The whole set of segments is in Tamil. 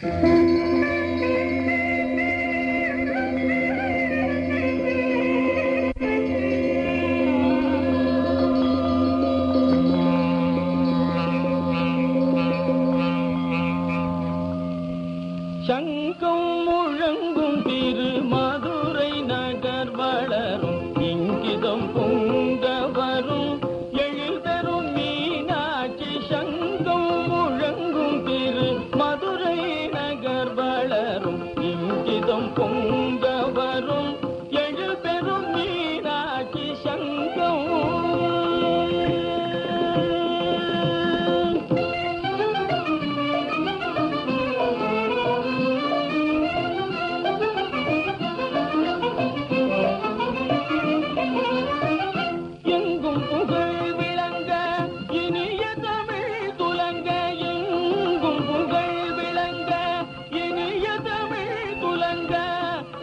சங்கம் முழங்கும் திரு மதுரை நகர் வளரும் இங்கிதம் பொங்க வரும் எழில் தரும் மீனாட்சி. சங்கம் முழங்கும் திரு மதுரை நகர் வளரும் இங்கிதம் பொங்க வரும் எழில் பெரும் மீனாட்சி. சங்கம்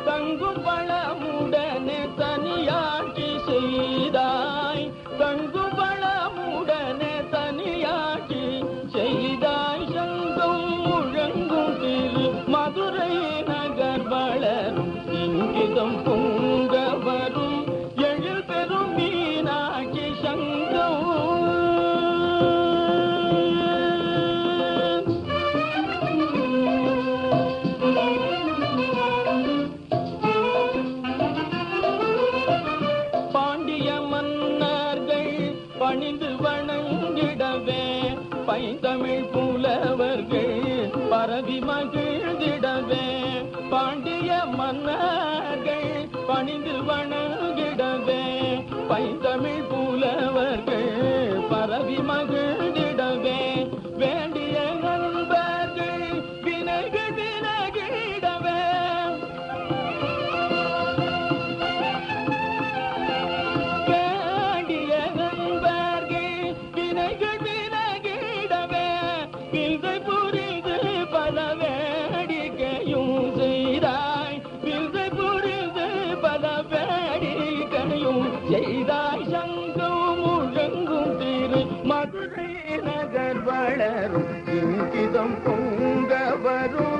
தங்கும் பழமுடனே தனியாட்சி செய்தாய். தங்கும் பழமுடனே தனியாட்சி செய்தாய். சங்கம் முழங்கும் திரு மதுரை நகர் வளரும் இங்கிதம் பொங்க வரும் எழில் பெரும் மீனாட்சி. சங்கம் பணிந்து வணங்கிடவே பைந்தமிழ் புலவர்கள் பரவி மகிழ்ந்திடவே. பாண்டிய மன்னர்கள் பணிந்து வணங்கிடவே பைந்தமிழ் புலவர்கள் பரவி மகிழ்ந்திடவே. வேண்டிய நண்பர்கள் வினைகள் விலகிடவே. வில்தை புரிந்து பல வேடிக்கையும் செய்தாய். வில்தை புரிந்து பல வேடிக்கையும் செய்தாய். சங்கம் முழங்கும் திரு மதுரை நகர் வளரும் இங்கிதம் பொங்க வரும்